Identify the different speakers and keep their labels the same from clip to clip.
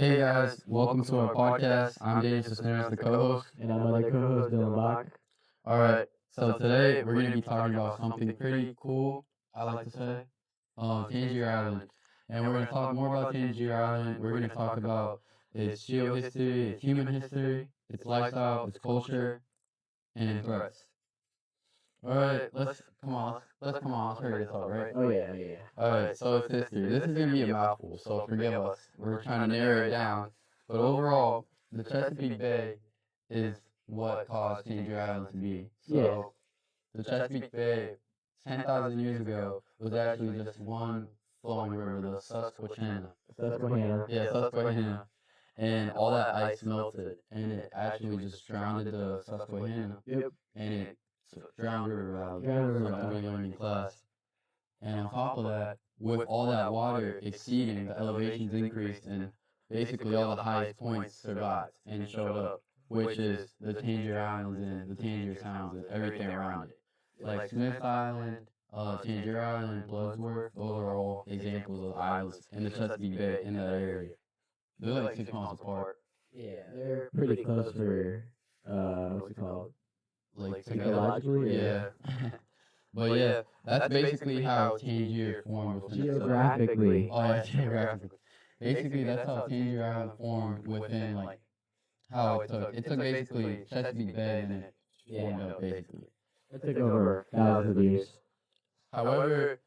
Speaker 1: Hey guys, welcome to our podcast. I'm Daniel Cisneros, the co-host.
Speaker 2: And I'm other co-host Dylan Bach.
Speaker 1: Alright, so today we're going to be talking about something pretty cool, I like to say, Tangier Island. And we're going to talk more about Tangier Island. We're going to talk about its geohistory, its human history, its lifestyle, its culture, and threats. Alright, let's hurry this up, right?
Speaker 2: Oh yeah.
Speaker 1: Alright, so it's history. This is going to be a mouthful, so forgive us. We're trying to narrow it down. But overall, the Chesapeake Bay is what caused Tangier Island to be. So, the Chesapeake Bay, 10,000 years ago, was actually just one flowing river, the Susquehanna. Yeah, Susquehanna. And all that ice melted, and it actually just drowned the Susquehanna.
Speaker 2: Yep.
Speaker 1: And it drowned River Valley, something we learned in class. And on top of that, with all that water exceeding, the elevations increased, and basically all the highest points survived and showed up, which is the Tangier Islands and the Tangier Towns and everything around it. Like Smith Island, Tangier Island, Bloodsworth, those are all examples of islands in the Chesapeake Bay in that area. They're like 6 miles apart.
Speaker 2: Yeah, they're pretty close for, what's it called?
Speaker 1: Like
Speaker 2: Psychologically?
Speaker 1: Yeah. But yeah, that's basically how Tangier formed within
Speaker 2: Geographically.
Speaker 1: Oh yeah, geographically. Basically, that's how Tangier Island formed within like how it took basically Chesapeake Bay and it formed up basically.
Speaker 2: It took over thousands of years.
Speaker 1: However,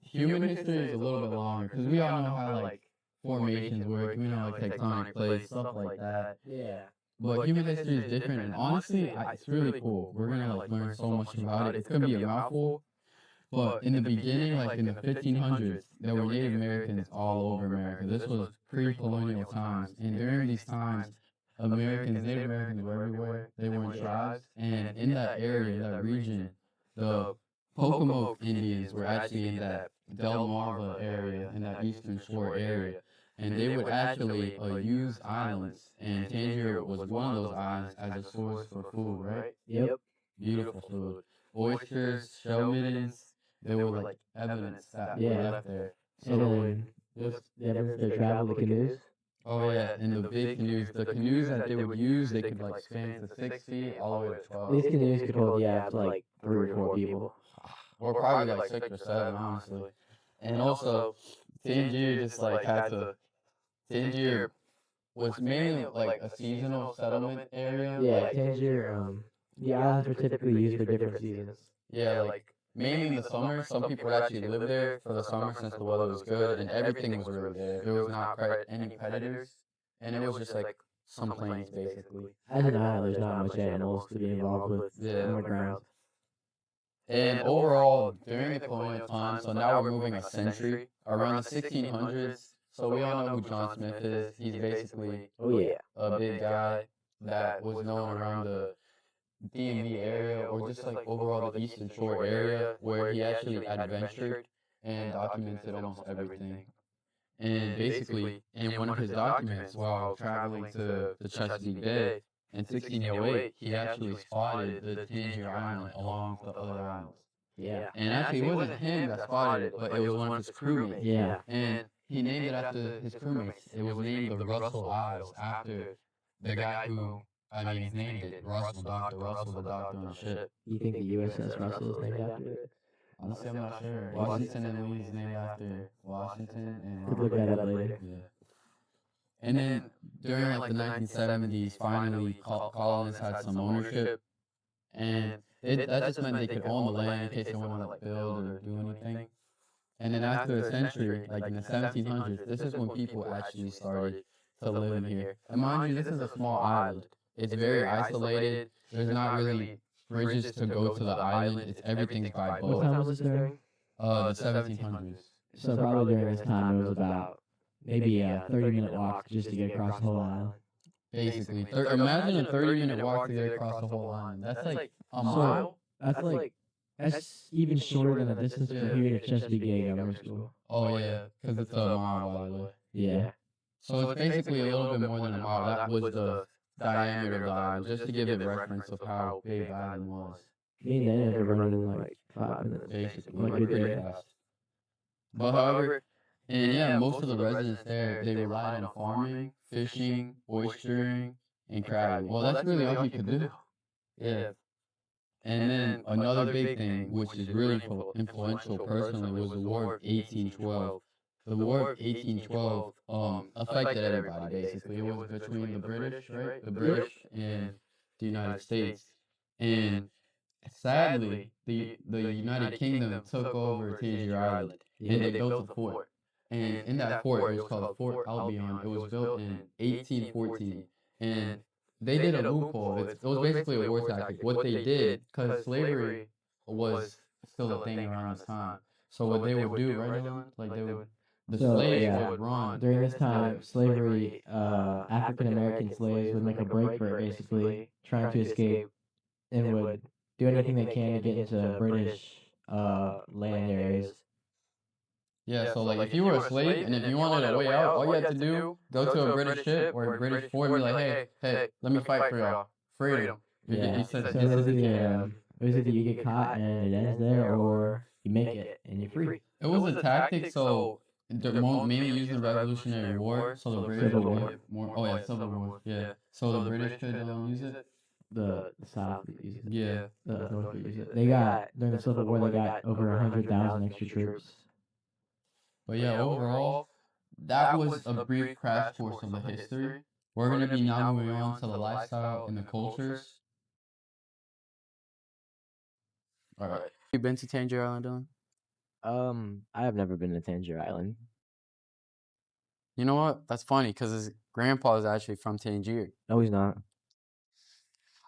Speaker 1: human history is a little bit longer because we all know how like formations work. We know like tectonic plates, stuff like that.
Speaker 2: Yeah.
Speaker 1: But human history is different, and honestly, it's really cool. We're gonna like learn so much about it. It's gonna be a mouthful. But in the beginning, like in the 1500s, there were Native Americans all over America. This was pre-colonial times, and during these times, Native Americans were everywhere. They were in tribes, and in that area, that region, the Pocomoke Indians were actually in that Delmarva area, in that eastern shore area, and they would actually use islands, and Tangier was one of those islands as a source for food, right?
Speaker 2: Yep.
Speaker 1: Beautiful food. Oysters, shell mittens, there were like evidence that were left there.
Speaker 2: So, the evidence they traveled, the canoes?
Speaker 1: Oh yeah, and the big canoes, the canoes that they would use, they could like span to 6 feet all the way to 12.
Speaker 2: These canoes could hold, up to like 3 or 4 people.
Speaker 1: Or probably like 6 or 7, honestly. And also, Tangier just like had to. Tangier was mainly like a seasonal settlement area.
Speaker 2: Yeah, Tangier, the islands were typically used for different seasons.
Speaker 1: Yeah, like mainly in the summer, some people would actually live there for the summer since the weather was good and everything was really there. There was not any predators, and it was just like some plains basically.
Speaker 2: As an island, there's not much animals to be involved with on the ground.
Speaker 1: And overall, during the colonial time, so now we're moving a century, around the 1600s. So we all know who John Smith is. He's basically a big guy that was known around the DMV area or just like overall the Eastern Shore area where he actually adventured and documented almost everything. And basically, in one of his documents while traveling to the Chesapeake Bay in 1608, he actually spotted the Tangier Island along with the other islands.
Speaker 2: Yeah.
Speaker 1: And actually, it wasn't him that spotted it, but it was one of his crewmates.
Speaker 2: Yeah.
Speaker 1: And he named it after his crewmates. It was named the Russell Isles after the guy who, he's named it Russell, Dr. Russell, the doctor on the ship.
Speaker 2: You think the USS Russell is named after it?
Speaker 1: Honestly, I'm not sure. Washington and Lee is named after Washington and
Speaker 2: Could look that up later.
Speaker 1: Yeah. And then during like the 1970s, finally colonists had some ownership, and that just meant they could own the land in case they wanted to like build or do anything. And then after a century, like in the 1700s, this is when people actually started to live in here. And mind you, this is a small island. It's very isolated. There's not really bridges to go to the island. Everything's by boat.
Speaker 2: What time was this during?
Speaker 1: The 1700s.
Speaker 2: So probably during this time it was about maybe a 30-minute walk just to get across the whole island.
Speaker 1: Basically. Imagine a 30-minute walk to get across the whole island. That's like a mile.
Speaker 2: That's even shorter than the distance from here to Chesapeake Bay Grammar School.
Speaker 1: Oh yeah, because it's a mile, by the way.
Speaker 2: Yeah.
Speaker 1: So it's basically a little bit more than a mile. That was the diameter of the island, just to give it reference of how big the island was.
Speaker 2: Me and Daniel are running in like 5 minutes.
Speaker 1: Basically,
Speaker 2: Like
Speaker 1: pretty fast. But however, And yeah, most of the residents there, they relied on farming, fishing, oystering, and crabbing. Well, that's really all you could do. Yeah. And then another big thing, which is really influential personally, was the War of 1812. The War of 1812 affected everybody basically. It was between the British, right? The British and the United States. And sadly, the United Kingdom took over Tangier Island and they built a fort. And in that fort, it was called Fort Albion. It was built in 1814. And they did a loophole. It was basically a war tactic. What they did, because slavery was still a thing around this time. So what they would do, right, Dylan? Like the
Speaker 2: So
Speaker 1: slaves
Speaker 2: yeah,
Speaker 1: would run.
Speaker 2: during this time, slavery, African American slaves would make a break for it, basically trying to escape, and would do anything they can to get into British land areas.
Speaker 1: Yeah, so like if you were a slave and if you wanted a way out, all you had to do, go to a British ship or a British fort and be like, hey, let me fight for y'all. Freedom.
Speaker 2: Yeah,
Speaker 1: You said,
Speaker 2: so it was either you get caught and it ends there, or you make it and you're free.
Speaker 1: it was a tactic, so they're mainly used in the Revolutionary War, so the British
Speaker 2: Civil
Speaker 1: could
Speaker 2: War.
Speaker 1: get more, oh yeah, Civil War, yeah. So the British could use it?
Speaker 2: The South uses it.
Speaker 1: Yeah.
Speaker 2: The North uses it. They got during the Civil War, they got over 100,000 extra troops.
Speaker 1: But yeah, overall, that was a brief crash course of the history. We're going to be now moving on to the lifestyle and the cultures. All right. You been to Tangier Island, Dylan?
Speaker 2: I have never been to Tangier Island.
Speaker 1: You know what? That's funny because his grandpa is actually from Tangier.
Speaker 2: No, he's not.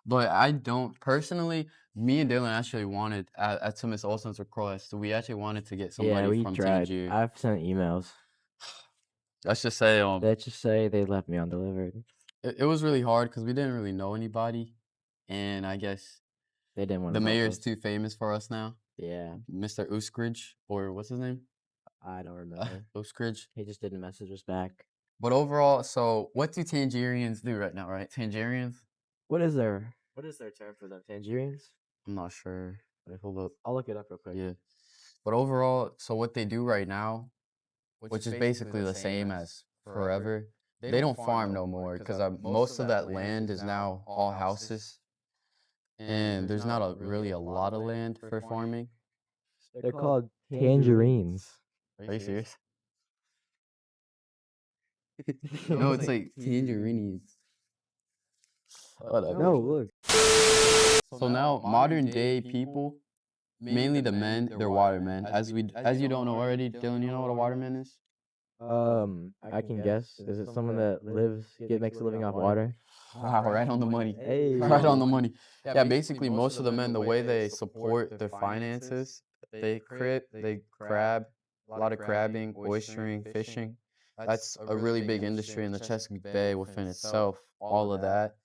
Speaker 1: But I don't personally. Me and Dylan actually wanted at Thomas Olsen's request. So we actually wanted to get somebody
Speaker 2: Yeah, we
Speaker 1: from
Speaker 2: tried.
Speaker 1: Tangier.
Speaker 2: I've sent emails.
Speaker 1: Let's just say
Speaker 2: Let's just say they left me undelivered.
Speaker 1: it was really hard because we didn't really know anybody, and I guess
Speaker 2: They didn't want
Speaker 1: the
Speaker 2: to help
Speaker 1: mayor's
Speaker 2: us.
Speaker 1: too famous for us now.
Speaker 2: Yeah,
Speaker 1: Mr. Uskridge, or what's his name?
Speaker 2: I don't remember.
Speaker 1: Uskridge.
Speaker 2: He just didn't message us back.
Speaker 1: But overall, so what do Tangerians do right now, right? Tangerians?
Speaker 2: What is their term for them? Tangerians?
Speaker 1: I'm not sure. Wait, hold up.
Speaker 2: I'll look it up real quick.
Speaker 1: Yeah. But overall, so what they do right now, which is basically the same as forever, they don't farm no more because most of that land is now all houses. And there's not really a lot of land for farming.
Speaker 2: They're called tangerines.
Speaker 1: Are you serious? No, it's like tangerines. Whatever.
Speaker 2: No, look.
Speaker 1: So now modern day people, mainly the men, they're watermen. As you don't know already, Dylan, you know what a waterman is?
Speaker 2: I can guess. Is it someone that makes a living off water?
Speaker 1: Wow, right on the money.
Speaker 2: Hey.
Speaker 1: Right on the money. Yeah, basically most of the men, the way they support their finances, they crab, a lot of crabbing, oystering, fishing. That's a really big industry in the Chesapeake Bay within itself. All of that.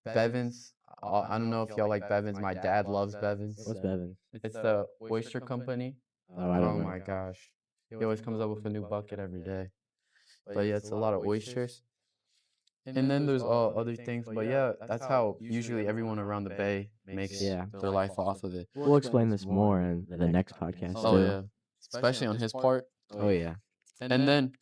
Speaker 1: Bevins. I don't know if y'all like Bevins. My dad loves Bevins.
Speaker 2: What's Bevan?
Speaker 1: It's the oyster company.
Speaker 2: Oh, I don't know.
Speaker 1: My gosh. He always comes up with a new bucket every day. But yeah, it's a lot of oysters. And then there's other things. But yeah, that's how usually everyone around the bay makes their life off of it.
Speaker 2: We'll explain this more in the next podcast.
Speaker 1: Oh,
Speaker 2: too.
Speaker 1: yeah. Especially on his part.
Speaker 2: Oh yeah.
Speaker 1: And then,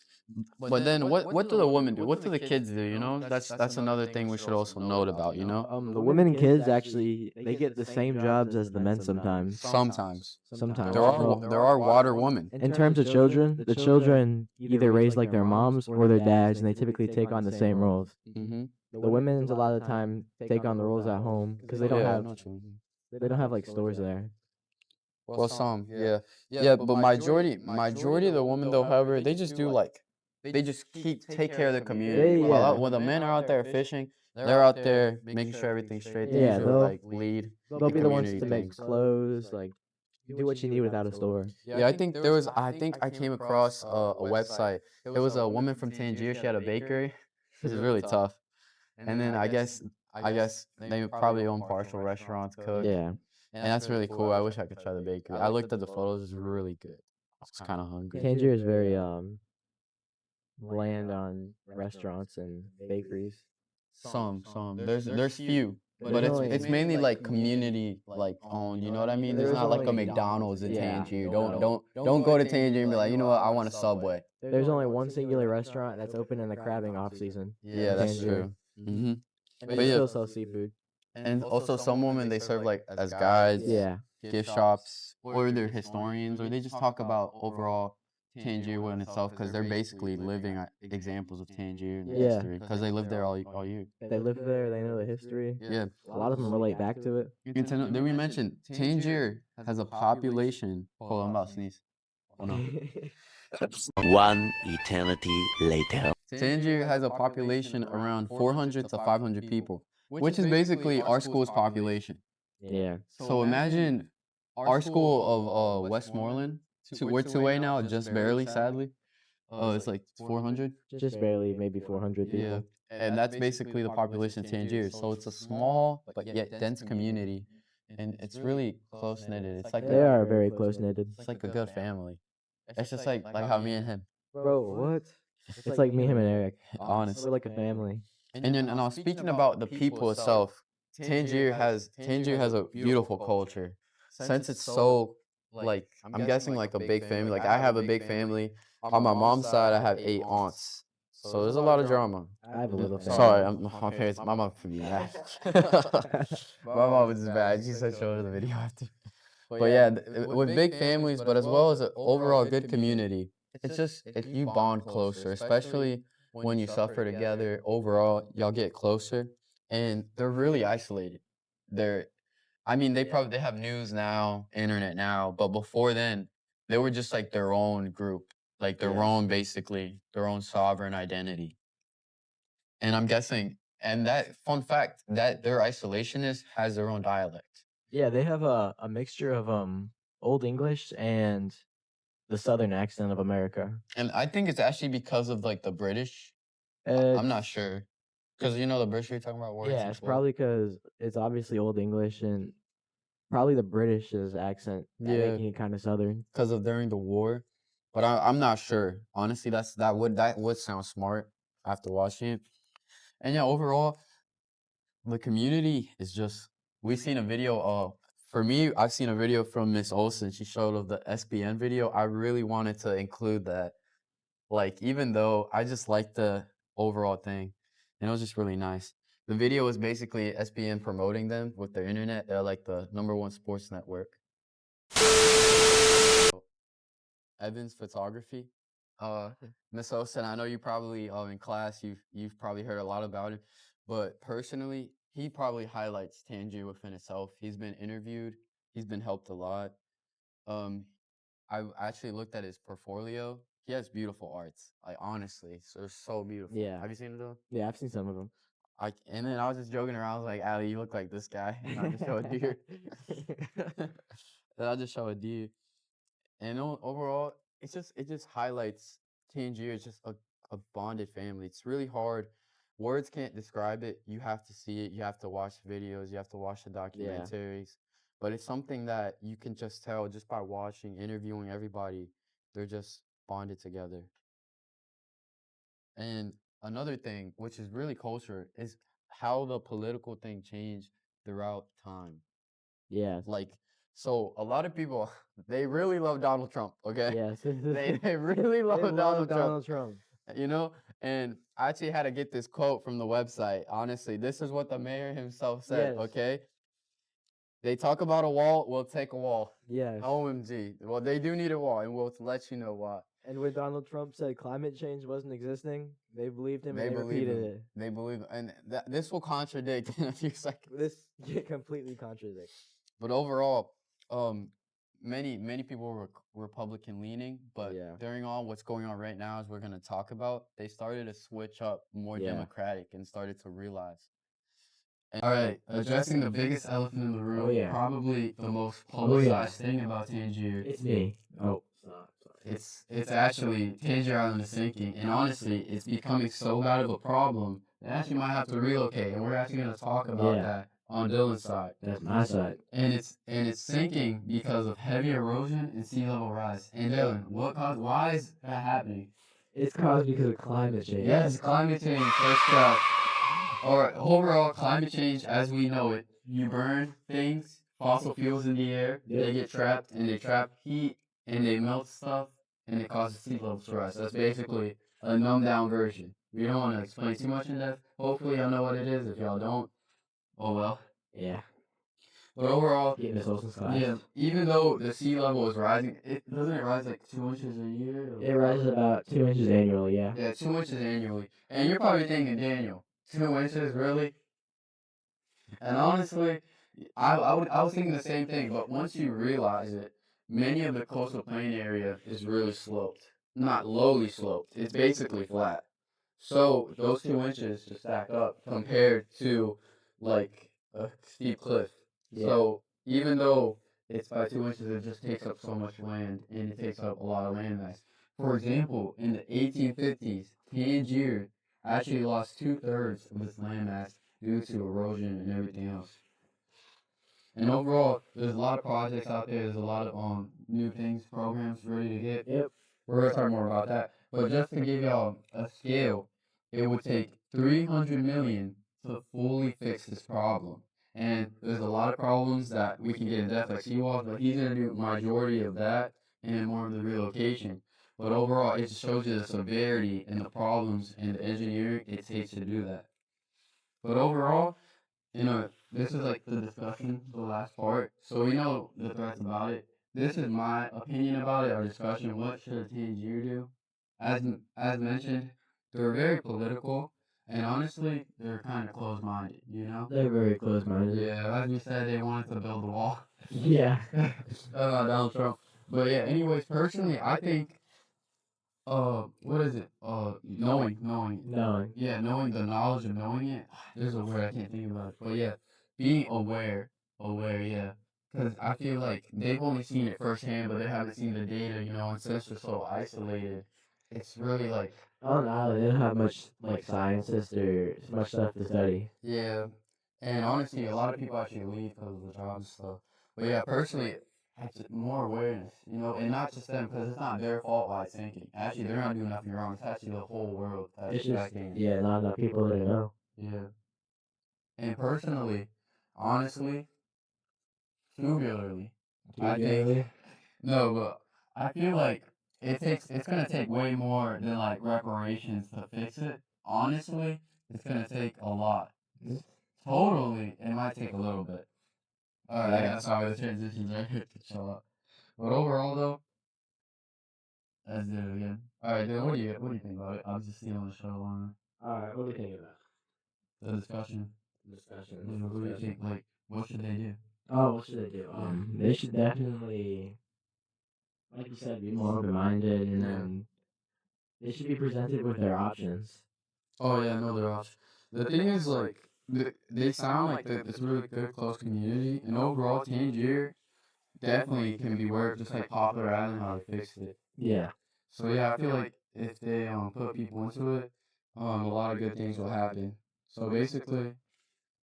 Speaker 1: but then what do the women do? What do the kids do? You know, that's another thing we should also note about. You know,
Speaker 2: The women and kids actually they get the same jobs as the men sometimes.
Speaker 1: sometimes
Speaker 2: Sometimes.
Speaker 1: there are water women.
Speaker 2: In terms of children, the children either raise like their moms or their dads, and they typically take on the same roles.
Speaker 1: Mm-hmm.
Speaker 2: The women's a lot of the time take on the roles at home because they don't have like stores there.
Speaker 1: Well, some, yeah, but majority of the women though, however, they just do like they just take care of the community.
Speaker 2: Yeah.
Speaker 1: While the men are out there fishing, they're out there making sure everything's straight. They
Speaker 2: Yeah,
Speaker 1: usually
Speaker 2: they'll-
Speaker 1: like lead.
Speaker 2: They'll be the ones
Speaker 1: community
Speaker 2: to make
Speaker 1: things.
Speaker 2: clothes, like do what you need without a store.
Speaker 1: Yeah, I think I came across a website. It was a woman from Tangier. She had a bakery. This is really tough. And then I guess they probably own partial restaurants, cook.
Speaker 2: Yeah.
Speaker 1: And that's really cool. I wish I could try the bakery. I looked at the photos. It's really good. I was kind of hungry.
Speaker 2: Tangier is very bland on restaurants and bakeries.
Speaker 1: Some. There's few, but
Speaker 2: There's only-
Speaker 1: it's mainly like community like owned. You know what I mean? There's
Speaker 2: There's
Speaker 1: not like a
Speaker 2: only-
Speaker 1: McDonald's in
Speaker 2: Yeah.
Speaker 1: Tangier. Don't go to Tangier and be like, you know what? I want a Subway.
Speaker 2: There's only one singular restaurant that's open in the crabbing off season.
Speaker 1: Yeah,
Speaker 2: in
Speaker 1: that's
Speaker 2: Tangier,
Speaker 1: true. Mm-hmm.
Speaker 2: and
Speaker 1: But
Speaker 2: they
Speaker 1: yeah,
Speaker 2: still sell seafood.
Speaker 1: and also some women they serve like as guides,
Speaker 2: Yeah,
Speaker 1: gift shops, or they're historians, or they just talk about overall Tangier in itself because they're basically living examples of Tangier and the
Speaker 2: Yeah.
Speaker 1: history because they live there all year.
Speaker 2: they live there. They know the history.
Speaker 1: Yeah.
Speaker 2: A lot of them relate back to it.
Speaker 1: Did we mention Tangier has a population? Hold on, I'm about to sneeze. Oh no.
Speaker 3: One eternity later.
Speaker 1: Tangier has a population around 400 to 500 people, which is basically our school's population.
Speaker 2: Yeah.
Speaker 1: So imagine our school of Westmoreland. We're 2A now, just barely, sadly. It's like 400.
Speaker 2: Just barely, maybe 400 people.
Speaker 1: Yeah, and that's basically the population of Tangier. So it's a small but yet dense community, and it's really close knitted. It's like
Speaker 2: They are very close knitted.
Speaker 1: it's like a good family. It's just like how me and him,
Speaker 2: Bro, what? It's like me, him, and Eric.
Speaker 1: honest.
Speaker 2: We're like a family.
Speaker 1: And then, and I was speaking about the people itself. Tangier has a beautiful culture. Since it's so like I'm guessing like a big family. Like I have a big family. On my mom's side, I have 8 aunts. So there's a lot of drama.
Speaker 2: I have a little family.
Speaker 1: Sorry, my parents, my mom could be mad. My mom was bad. She said show her the video after. But yeah, with big families, but as well as an overall good community, it's just you bond closer, especially when you suffer together. Overall, y'all get closer, and they're really isolated. I mean, they have news now, internet now, but before then, they were just like their own group, like their own basically their own sovereign identity. And I'm guessing, and that fun fact that their isolationist has their own dialect.
Speaker 2: Yeah, they have a mixture of Old English and the Southern accent of America.
Speaker 1: And I think it's actually because of like the British. I'm not
Speaker 2: It's-
Speaker 1: sure. Because you know the British you're talking about words.
Speaker 2: Yeah,
Speaker 1: and
Speaker 2: it's
Speaker 1: stuff.
Speaker 2: probably because it's obviously Old English and probably the British's accent making it kind of Southern.
Speaker 1: Because of during the war. But I'm not sure. Honestly, that would sound smart after watching it. And yeah, overall, the community is just we've seen a video of for me, I've seen a video from Miss Olsen. She showed of the SBN video. I really wanted to include that. Like, even though I just liked the overall thing, and it was just really nice. The video was basically SBN promoting them with their internet. They're like the #1 sports network. Evans Photography. Miss Olsen, I know you probably in class you've probably heard a lot about him, but personally, he probably highlights Tangier within itself. He's been interviewed. He's been helped a lot. Um, I actually looked at his portfolio. He has beautiful arts. Like honestly, so they're so beautiful.
Speaker 2: Yeah.
Speaker 1: Have you seen it though?
Speaker 2: Yeah, I've seen some of them.
Speaker 1: And then I was just joking around. I was like, Ali, you look like this guy. And I just show a deer. And I just show a deer. And overall, it just highlights Tangier is just a bonded family. It's really hard. Words can't describe it. You have to see it. You have to watch videos. You have to watch the documentaries. But it's something that you can just tell just by watching, interviewing everybody. They're just bonded together. And another thing, which is really culture, is how the political thing changed throughout time.
Speaker 2: Yes.
Speaker 1: Like, so a lot of people, they really love Donald Trump, okay?
Speaker 2: Yes.
Speaker 1: They really love
Speaker 2: They love
Speaker 1: Donald Trump.
Speaker 2: Donald Trump.
Speaker 1: You know, and I actually had to get this quote from the website. Honestly, this is what the mayor himself said,
Speaker 2: Yes.
Speaker 1: okay? They talk about a wall, we'll take a wall.
Speaker 2: Yes.
Speaker 1: OMG. Well, they do need a wall, and we'll let you know why.
Speaker 2: And when Donald Trump said climate change wasn't existing, they believed him
Speaker 1: They
Speaker 2: and they
Speaker 1: believe
Speaker 2: repeated
Speaker 1: him.
Speaker 2: it.
Speaker 1: They believe, and this will contradict in a few seconds.
Speaker 2: This completely contradicts.
Speaker 1: But overall, many people were Republican leaning, but during all what's going on right now, as we're gonna talk about, they started to switch up more Democratic and started to realize. All right, addressing the biggest elephant in the room, probably the most publicized thing about Tangier.
Speaker 2: It's me. Oh,
Speaker 1: It's actually Tangier Island is sinking, and honestly, it's becoming so bad of a problem that actually might have to relocate, and we're actually gonna talk about that on Dylan's side.
Speaker 2: That's my side.
Speaker 1: And it's sinking because of heavy erosion and sea level rise. And Dylan, why is that happening?
Speaker 2: It's caused because of climate change.
Speaker 1: Yes, climate change. First up. Or overall climate change as we know it. You burn things, fossil fuels in the air, they get trapped and they trap heat and they melt stuff and it causes sea levels to rise. That's basically a numbed down version. We don't want to explain too much in depth. Hopefully y'all know what it is. If y'all don't, oh well.
Speaker 2: Yeah.
Speaker 1: But overall,
Speaker 2: Getting this Olsen's class.
Speaker 1: yeah, even though the sea level is rising, it doesn't rise like 2 inches a year.
Speaker 2: It rises about 2 inches annually, yeah.
Speaker 1: Yeah, 2 inches annually. And you're probably thinking, Daniel, 2 inches, really? And honestly, I was thinking the same thing, but once you realize it, many of the coastal plain area is really sloped. Not lowly sloped. It's basically flat. So those 2 inches to stack up compared to like a steep cliff.
Speaker 2: Yeah.
Speaker 1: So even though it's by 2 inches, it just takes up so much land and it takes up a lot of land mass. For example, in the 1850s, Tangier actually lost 2/3 of its land mass due to erosion and everything else. And overall, there's a lot of projects out there. There's a lot of new things, programs ready to get.
Speaker 2: Yep.
Speaker 1: We're gonna talk more about that. But just to give y'all a scale, it would take 300 million to fully fix this problem. And there's a lot of problems that we can get in depth, like seawalls, but he's gonna do majority of that and more of the relocation. But overall, it just shows you the severity and the problems and the engineering it takes to do that. But overall, this is like the discussion, the last part. So we know the threats about it. This is my opinion about it, our discussion. What should Tangier do? As mentioned, they're very political, and honestly, they're kind of closed-minded, you know?
Speaker 2: They're very close-minded.
Speaker 1: Yeah, as we said, they wanted to build a wall.
Speaker 2: Yeah.
Speaker 1: Donald Trump. But yeah, anyways, personally, I think what is it? Knowing. Yeah, knowing the knowledge of knowing it. There's a word I can't think about it. But yeah, being aware, yeah. Because I feel like they've only seen it firsthand, but they haven't seen the data, and since they're so isolated, it's really like...
Speaker 2: On the island, they don't have much, like, scientists or much stuff to study.
Speaker 1: Yeah, and honestly, a lot of people actually leave because of the job and stuff. But yeah, personally, it's more awareness, and not just them, because it's not their fault why it's sinking. Actually, they're not doing nothing wrong. It's actually the whole world that's
Speaker 2: It's just,
Speaker 1: sinking.
Speaker 2: yeah, not enough people that know.
Speaker 1: Yeah. And personally, honestly, tubularly, I think, no, but I feel like it's gonna take way more than like reparations to fix it. Honestly, it's gonna take a lot. Totally, it might take a little bit. Alright, I got sorry, the transitions right here to chill out. But overall though, let's do it again. Alright, dude, what do you think about it? I'm just stealing the show on
Speaker 2: Alright, what do you think about
Speaker 1: the discussion. What do you think? Like, what should they do?
Speaker 2: Oh, what should they do? They should definitely, like you said, be more open-minded, and then they should be presented with their options.
Speaker 1: Oh yeah, no, their options. The thing is, like, they sound like it's a really good, close community, and overall, Tangier definitely can be worked just like Poplar Island, how they fixed it.
Speaker 2: Yeah.
Speaker 1: So yeah, I feel like if they put people into it, a lot of good things will happen. So basically,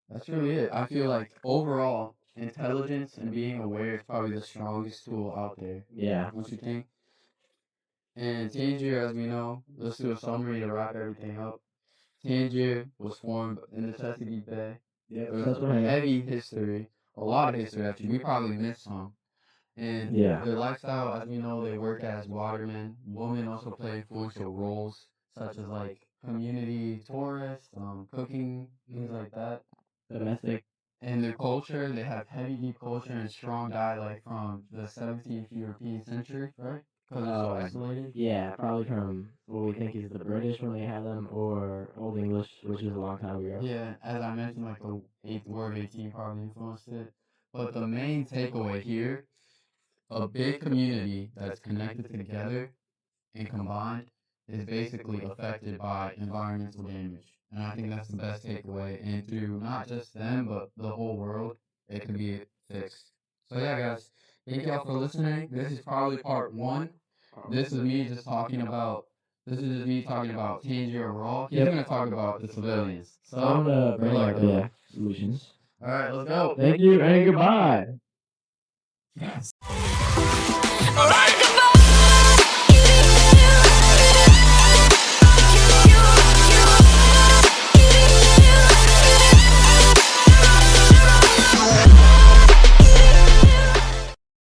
Speaker 1: that's really it. I feel like overall, intelligence and being aware is probably the strongest tool out there.
Speaker 2: Yeah.
Speaker 1: Don't you think? And Tangier, as we know, let's do a summary to wrap everything up. Tangier was formed in the Chesapeake Bay.
Speaker 2: Yeah.
Speaker 1: There's a heavy history, a lot of history actually. We probably missed some. And their lifestyle, as we know, they work as watermen. Women also play influential roles, such as like community tourists, cooking, things like that.
Speaker 2: Domestic.
Speaker 1: And their culture, they have heavy, deep culture and strong dialect from the 17th European century, right? Because they're so isolated.
Speaker 2: Yeah, probably from what we think is the British when they had them, or Old English, which is a long time ago.
Speaker 1: Yeah, as I mentioned, like the War of 18 probably influenced it. But the main takeaway here, a big community that's connected together and combined is basically affected by environmental damage. And I think that's the best takeaway. And through not just them, but the whole world, it can be fixed. So yeah, guys, thank y'all for listening. This is probably part 1. This is me just talking about Tangier overall. He's gonna talk about the civilians. So
Speaker 2: I'm gonna bring up solutions.
Speaker 1: Alright, let's go.
Speaker 2: Thank you and goodbye.
Speaker 1: Yes.